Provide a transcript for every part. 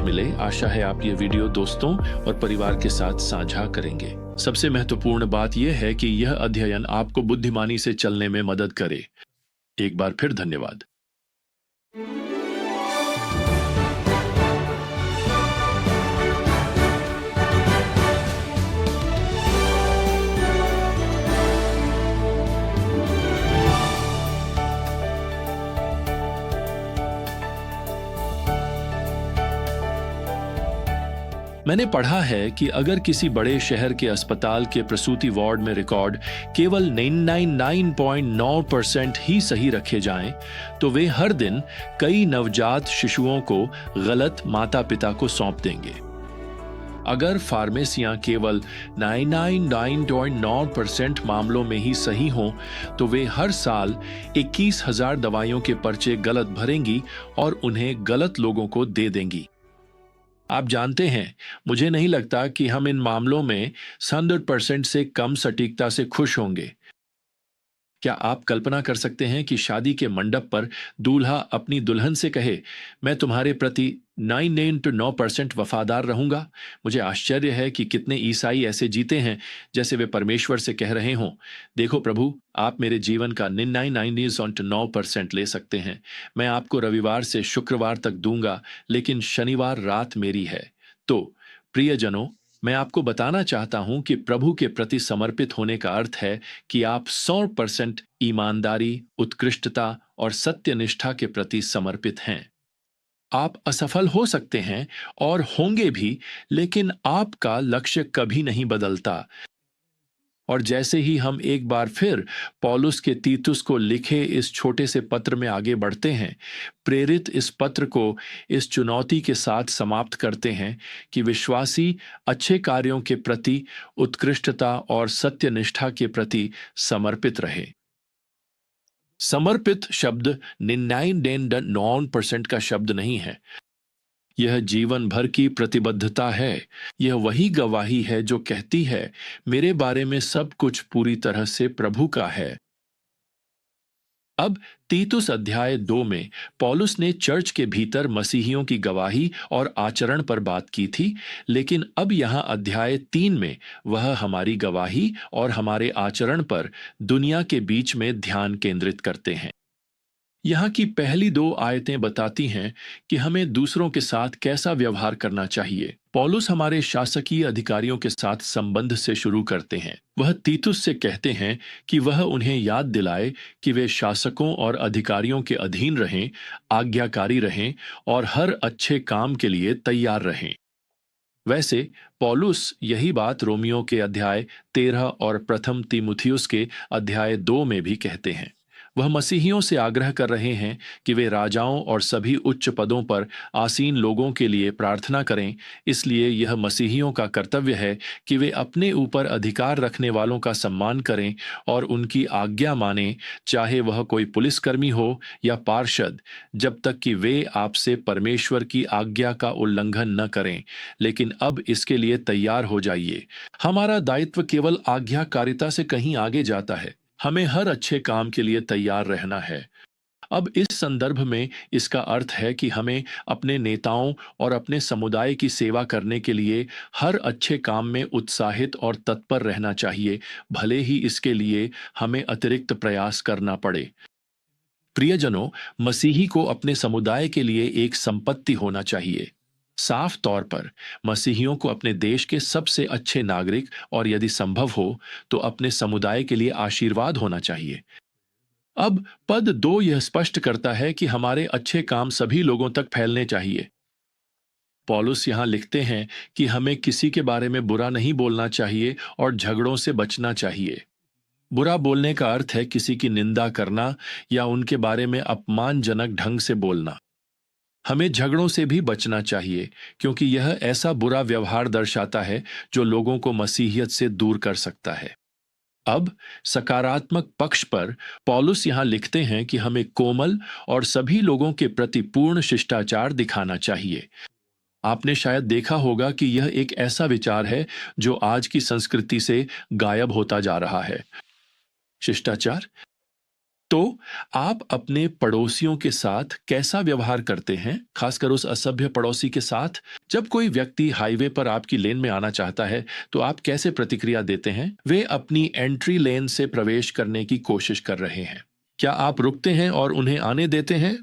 मिले। आशा है आप ये वीडियो दोस्तों और परिवार के साथ साझा करेंगे। सबसे महत्वपूर्ण बात यह है कि यह अध्ययन आपको बुद्धिमानी से चलने में मदद करे। एक बार फिर धन्यवाद। मैंने पढ़ा है कि अगर किसी बड़े शहर के अस्पताल के प्रसूति वार्ड में रिकॉर्ड केवल 99.9% ही सही रखे जाएं, तो वे हर दिन कई नवजात शिशुओं को गलत माता पिता को सौंप देंगे। अगर फार्मेसियां केवल 99.9% मामलों में ही सही हों, तो वे हर साल 21,000 दवाइयों के पर्चे गलत भरेंगी और उन्हें गलत लोगों को दे देंगी। आप जानते हैं, मुझे नहीं लगता कि हम इन मामलों में 100% से कम सटीकता से खुश होंगे। क्या आप कल्पना कर सकते हैं कि शादी के मंडप पर दूल्हा अपनी दुल्हन से कहे, मैं तुम्हारे प्रति 99% वफादार रहूंगा? मुझे आश्चर्य है कि कितने ईसाई ऐसे जीते हैं जैसे वे परमेश्वर से कह रहे हों, देखो प्रभु, आप मेरे जीवन का 99% ले सकते हैं। मैं आपको रविवार से शुक्रवार तक दूंगा, लेकिन शनिवार रात मेरी है। तो प्रियजनों, मैं आपको बताना चाहता हूं कि प्रभु के प्रति समर्पित होने का अर्थ है कि आप 100% ईमानदारी, उत्कृष्टता और सत्यनिष्ठा के प्रति समर्पित हैं। आप असफल हो सकते हैं और होंगे भी, लेकिन आपका लक्ष्य कभी नहीं बदलता। और जैसे ही हम एक बार फिर पौलुस के तीतुस को लिखे इस छोटे से पत्र में आगे बढ़ते हैं, प्रेरित इस पत्र को इस चुनौती के साथ समाप्त करते हैं कि विश्वासी अच्छे कार्यों के प्रति, उत्कृष्टता और सत्यनिष्ठा के प्रति समर्पित रहे। समर्पित शब्द 99.9% का शब्द नहीं है। यह जीवन भर की प्रतिबद्धता है। यह वही गवाही है जो कहती है, मेरे बारे में सब कुछ पूरी तरह से प्रभु का है। अब तीतुस अध्याय 2 में पौलुस ने चर्च के भीतर मसीहियों की गवाही और आचरण पर बात की थी, लेकिन अब यहाँ अध्याय 3 में वह हमारी गवाही और हमारे आचरण पर दुनिया के बीच में ध्यान केंद्रित करते हैं। यहाँ की पहली 2 आयतें बताती हैं कि हमें दूसरों के साथ कैसा व्यवहार करना चाहिए। पौलुस हमारे शासकीय अधिकारियों के साथ संबंध से शुरू करते हैं। वह तीतुस से कहते हैं कि वह उन्हें याद दिलाए कि वे शासकों और अधिकारियों के अधीन रहें, आज्ञाकारी रहें और हर अच्छे काम के लिए तैयार रहें। वैसे पौलुस यही बात रोमियो के अध्याय 13 और प्रथम तीमुथियुस के अध्याय 2 में भी कहते हैं। वह मसीहियों से आग्रह कर रहे हैं कि वे राजाओं और सभी उच्च पदों पर आसीन लोगों के लिए प्रार्थना करें। इसलिए यह मसीहियों का कर्तव्य है कि वे अपने ऊपर अधिकार रखने वालों का सम्मान करें और उनकी आज्ञा मानें, चाहे वह कोई पुलिसकर्मी हो या पार्षद, जब तक कि वे आपसे परमेश्वर की आज्ञा का उल्लंघन न करें। लेकिन अब इसके लिए तैयार हो जाइए। हमारा दायित्व केवल आज्ञाकारिता से कहीं आगे जाता है। हमें हर अच्छे काम के लिए तैयार रहना है। अब इस संदर्भ में इसका अर्थ है कि हमें अपने नेताओं और अपने समुदाय की सेवा करने के लिए हर अच्छे काम में उत्साहित और तत्पर रहना चाहिए, भले ही इसके लिए हमें अतिरिक्त प्रयास करना पड़े। प्रियजनों, मसीही को अपने समुदाय के लिए एक संपत्ति होना चाहिए। साफ तौर पर मसीहियों को अपने देश के सबसे अच्छे नागरिक और यदि संभव हो तो अपने समुदाय के लिए आशीर्वाद होना चाहिए। अब पद 2 यह स्पष्ट करता है कि हमारे अच्छे काम सभी लोगों तक फैलने चाहिए। पौलुस यहाँ लिखते हैं कि हमें किसी के बारे में बुरा नहीं बोलना चाहिए और झगड़ों से बचना चाहिए। बुरा बोलने का अर्थ है किसी की निंदा करना या उनके बारे में अपमानजनक ढंग से बोलना। हमें झगड़ों से भी बचना चाहिए, क्योंकि यह ऐसा बुरा व्यवहार दर्शाता है जो लोगों को मसीहियत से दूर कर सकता है। अब सकारात्मक पक्ष पर पौलुस यहाँ लिखते हैं कि हमें कोमल और सभी लोगों के प्रति पूर्ण शिष्टाचार दिखाना चाहिए। आपने शायद देखा होगा कि यह एक ऐसा विचार है जो आज की संस्कृति से गायब होता जा रहा है। शिष्टाचार तो आप अपने पड़ोसियों के साथ कैसा व्यवहार करते हैं, खासकर उस असभ्य पड़ोसी के साथ? जब कोई व्यक्ति हाईवे पर आपकी लेन में आना चाहता है, तो आप कैसे प्रतिक्रिया देते हैं? वे अपनी एंट्री लेन से प्रवेश करने की कोशिश कर रहे हैं। क्या आप रुकते हैं और उन्हें आने देते हैं?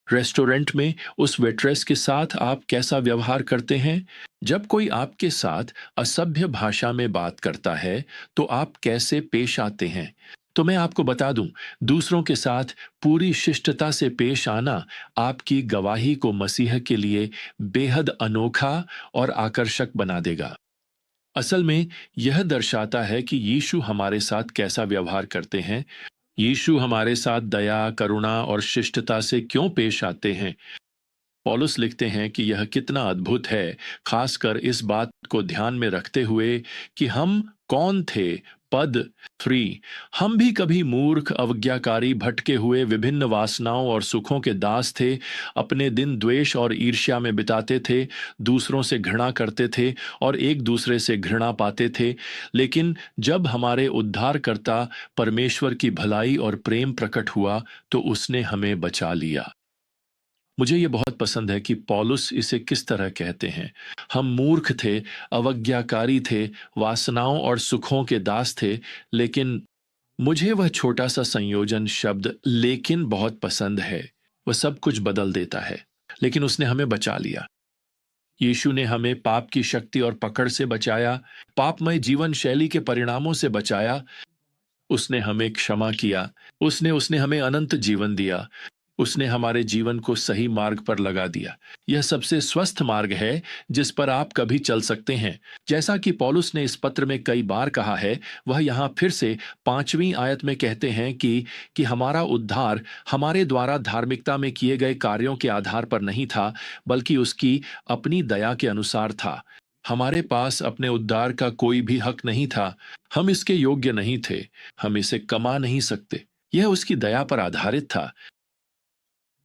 रेस्टोरेंट में उस वेट्रेस के साथ आप कैसा व्यवहार करते हैं? जब कोई आपके साथ असभ्य भाषा में बात करता है, तो आप कैसे पेश आते हैं? तो मैं आपको बता दूं, दूसरों के साथ पूरी शिष्टता से पेश आना आपकी गवाही को मसीह के लिए बेहद अनोखा और आकर्षक बना देगा। असल में यह दर्शाता है कि यीशु हमारे साथ कैसा व्यवहार करते हैं। यीशु हमारे साथ दया, करुणा और शिष्टता से क्यों पेश आते हैं। पौलुस लिखते हैं कि यह कितना अद्भुत है, खासकर इस बात को ध्यान में रखते हुए कि हम कौन थे। पद 3, हम भी कभी मूर्ख, अवज्ञाकारी, भटके हुए, विभिन्न वासनाओं और सुखों के दास थे। अपने दिन द्वेष और ईर्ष्या में बिताते थे, दूसरों से घृणा करते थे और एक दूसरे से घृणा पाते थे। लेकिन जब हमारे उद्धारकर्ता परमेश्वर की भलाई और प्रेम प्रकट हुआ, तो उसने हमें बचा लिया। मुझे ये बहुत पसंद है कि पौलुस इसे किस तरह कहते हैं। हम मूर्ख थे, अवज्ञाकारी थे, वासनाओं और सुखों के दास थे, लेकिन मुझे वह छोटा सा संयोजन शब्द लेकिन बहुत पसंद है। वह सब कुछ बदल देता है। लेकिन उसने हमें बचा लिया। यीशु ने हमें पाप की शक्ति और पकड़ से बचाया, पापमय जीवन शैली के परिणामों से बचाया। उसने हमें क्षमा किया। उसने उसने हमें अनंत जीवन दिया। उसने हमारे जीवन को सही मार्ग पर लगा दिया। यह सबसे स्वस्थ मार्ग है जिस पर आप कभी चल सकते हैं। जैसा कि पौलुस ने इस पत्र में कई बार कहा है, वह यहाँ फिर से 5वीं आयत में कहते हैं कि हमारा उद्धार हमारे द्वारा धार्मिकता में किए गए कार्यों के आधार पर नहीं था, बल्कि उसकी अपनी दया के अनुसार था। हमारे पास अपने उद्धार का कोई भी हक नहीं था। हम इसके योग्य नहीं थे। हम इसे कमा नहीं सकते। यह उसकी दया पर आधारित था।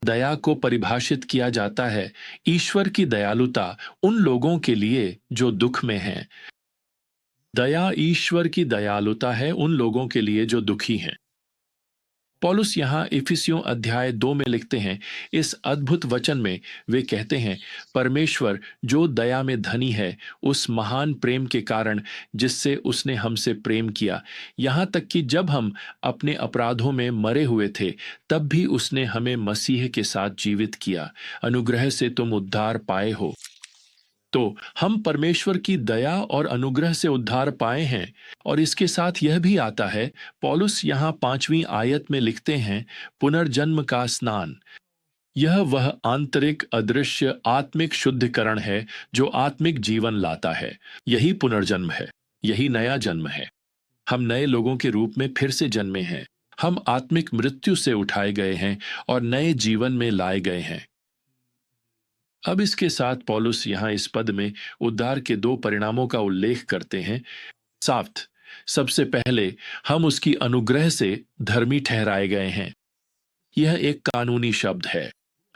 दया को परिभाषित किया जाता है, ईश्वर की दयालुता उन लोगों के लिए जो दुख में हैं। दया ईश्वर की दयालुता है उन लोगों के लिए जो दुखी हैं। पौलुस यहाँ इफिसियों अध्याय 2 में लिखते हैं, इस अद्भुत वचन में वे कहते हैं, परमेश्वर जो दया में धनी है, उस महान प्रेम के कारण जिससे उसने हमसे प्रेम किया, यहाँ तक कि जब हम अपने अपराधों में मरे हुए थे, तब भी उसने हमें मसीह के साथ जीवित किया। अनुग्रह से तुम उद्धार पाए हो। तो हम परमेश्वर की दया और अनुग्रह से उद्धार पाए हैं। और इसके साथ यह भी आता है, पौलुस यहाँ 5वीं आयत में लिखते हैं, पुनर्जन्म का स्नान। यह वह आंतरिक, अदृश्य, आत्मिक शुद्धिकरण है जो आत्मिक जीवन लाता है। यही पुनर्जन्म है। यही नया जन्म है। हम नए लोगों के रूप में फिर से जन्मे हैं। हम आत्मिक मृत्यु से उठाए गए हैं और नए जीवन में लाए गए हैं। अब इसके साथ पौलुस यहाँ इस पद में उद्धार के 2 परिणामों का उल्लेख करते हैं। साफ्त, सबसे पहले हम उसकी अनुग्रह से धर्मी ठहराए गए हैं। यह एक कानूनी शब्द है।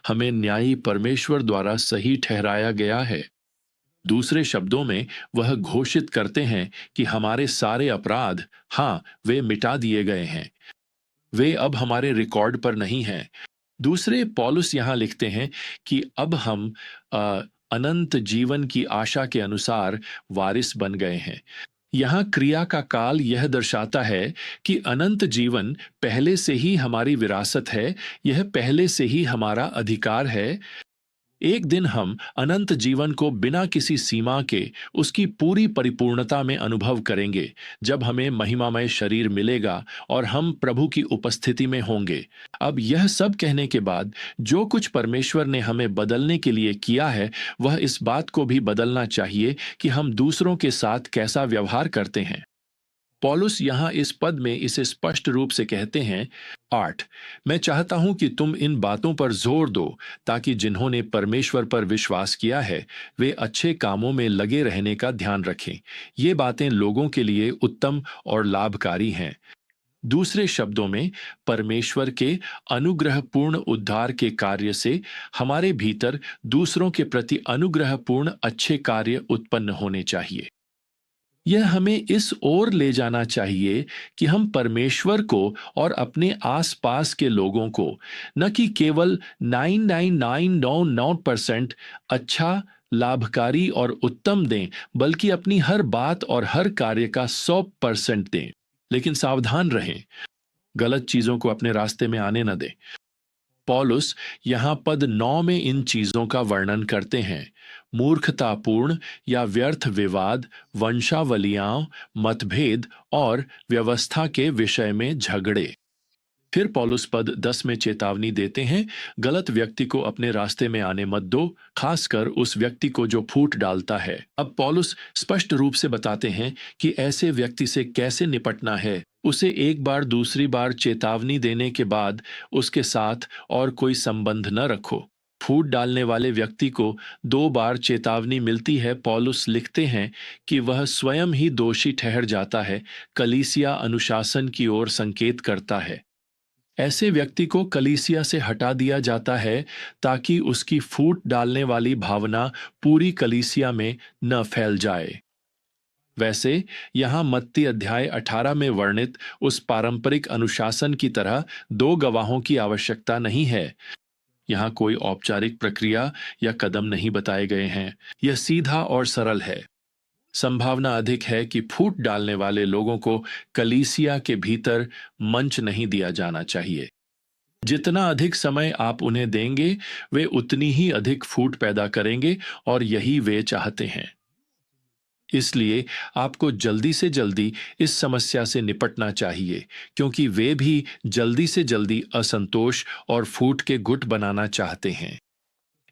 हमें न्यायी परमेश्वर द्वारा सही ठहराया गया है। दूसरे शब्दों में वह घोषित करते हैं कि हमारे सारे अपराध, हाँ, वे मिटा दिए गए हैं। वे अब हमारे रिकॉर्ड पर नहीं हैं। दूसरे पौलुस यहाँ लिखते हैं कि अब हम अ, अनंत जीवन की आशा के अनुसार वारिस बन गए हैं। यहाँ क्रिया का काल यह दर्शाता है कि अनंत जीवन पहले से ही हमारी विरासत है। यह पहले से ही हमारा अधिकार है। एक दिन हम अनंत जीवन को बिना किसी सीमा के उसकी पूरी परिपूर्णता में अनुभव करेंगे, जब हमें महिमामय शरीर मिलेगा और हम प्रभु की उपस्थिति में होंगे। अब यह सब कहने के बाद जो कुछ परमेश्वर ने हमें बदलने के लिए किया है, वह इस बात को भी बदलना चाहिए कि हम दूसरों के साथ कैसा व्यवहार करते हैं। पौलुस यहाँ इस पद में इसे स्पष्ट रूप से कहते हैं। 8, मैं चाहता हूं कि तुम इन बातों पर जोर दो, ताकि जिन्होंने परमेश्वर पर विश्वास किया है, वे अच्छे कामों में लगे रहने का ध्यान रखें। ये बातें लोगों के लिए उत्तम और लाभकारी हैं। दूसरे शब्दों में, परमेश्वर के अनुग्रहपूर्ण उद्धार के कार्य से हमारे भीतर दूसरों के प्रति अनुग्रहपूर्ण अच्छे कार्य उत्पन्न होने चाहिए। यह हमें इस ओर ले जाना चाहिए कि हम परमेश्वर को और अपने आसपास के लोगों को न कि केवल 9999% अच्छा, लाभकारी और उत्तम दें, बल्कि अपनी हर बात और हर कार्य का 100% दें। लेकिन सावधान रहें, गलत चीजों को अपने रास्ते में आने न दें। पौलुस यहाँ पद 9 में इन चीजों का वर्णन करते हैं: मूर्खतापूर्ण या व्यर्थ विवाद, वंशावलियां, मतभेद और व्यवस्था के विषय में झगड़े। फिर पौलुस पद 10 में चेतावनी देते हैं: गलत व्यक्ति को अपने रास्ते में आने मत दो, खासकर उस व्यक्ति को जो फूट डालता है। अब पौलुस स्पष्ट रूप से बताते हैं कि ऐसे व्यक्ति से कैसे निपटना है। उसे एक बार दूसरी बार चेतावनी देने के बाद उसके साथ और कोई संबंध न रखो। फूट डालने वाले व्यक्ति को 2 बार चेतावनी मिलती है। पौलुस लिखते हैं कि वह स्वयं ही दोषी ठहर जाता है। कलीसिया अनुशासन की ओर संकेत करता है। ऐसे व्यक्ति को कलीसिया से हटा दिया जाता है ताकि उसकी फूट डालने वाली भावना पूरी कलीसिया में न फैल जाए। वैसे यहाँ मत्ती अध्याय 18 में वर्णित उस पारंपरिक अनुशासन की तरह 2 गवाहों की आवश्यकता नहीं है। यहाँ कोई औपचारिक प्रक्रिया या कदम नहीं बताए गए हैं। यह सीधा और सरल है। संभावना अधिक है कि फूट डालने वाले लोगों को कलीसिया के भीतर मंच नहीं दिया जाना चाहिए। जितना अधिक समय आप उन्हें देंगे, वे उतनी ही अधिक फूट पैदा करेंगे और यही वे चाहते हैं। इसलिए आपको जल्दी से जल्दी इस समस्या से निपटना चाहिए, क्योंकि वे भी जल्दी से जल्दी असंतोष और फूट के गुट बनाना चाहते हैं।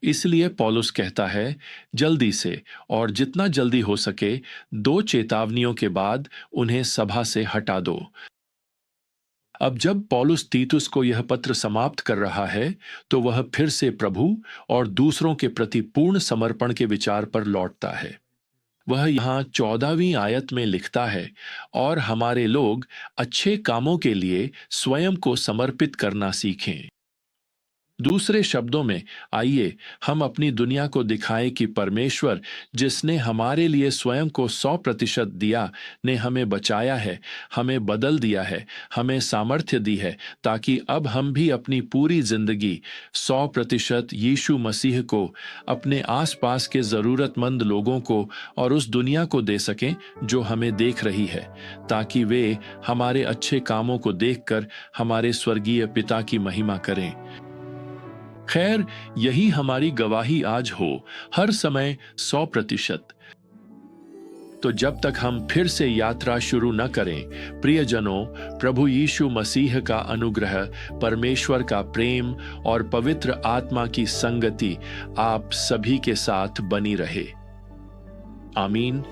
इसलिए पौलुस कहता है, जल्दी से और जितना जल्दी हो सके 2 चेतावनियों के बाद उन्हें सभा से हटा दो। अब जब पौलुस तीतुस को यह पत्र समाप्त कर रहा है, तो वह फिर से प्रभु और दूसरों के प्रति पूर्ण समर्पण के विचार पर लौटता है। वह यहाँ 14वीं आयत में लिखता है, और हमारे लोग अच्छे कामों के लिए स्वयं को समर्पित करना सीखें। दूसरे शब्दों में, आइए हम अपनी दुनिया को दिखाएं कि परमेश्वर, जिसने हमारे लिए स्वयं को 100% दिया, ने हमें बचाया है, हमें बदल दिया है, हमें सामर्थ्य दी है, ताकि अब हम भी अपनी पूरी जिंदगी 100% यीशु मसीह को, अपने आसपास के ज़रूरतमंद लोगों को और उस दुनिया को दे सकें जो हमें देख रही है, ताकि वे हमारे अच्छे कामों को देखकर हमारे स्वर्गीय पिता की महिमा करें। खैर, यही हमारी गवाही आज हो, हर समय 100%। तो जब तक हम फिर से यात्रा शुरू न करें, प्रियजनों, प्रभु यीशु मसीह का अनुग्रह, परमेश्वर का प्रेम और पवित्र आत्मा की संगति आप सभी के साथ बनी रहे। आमीन।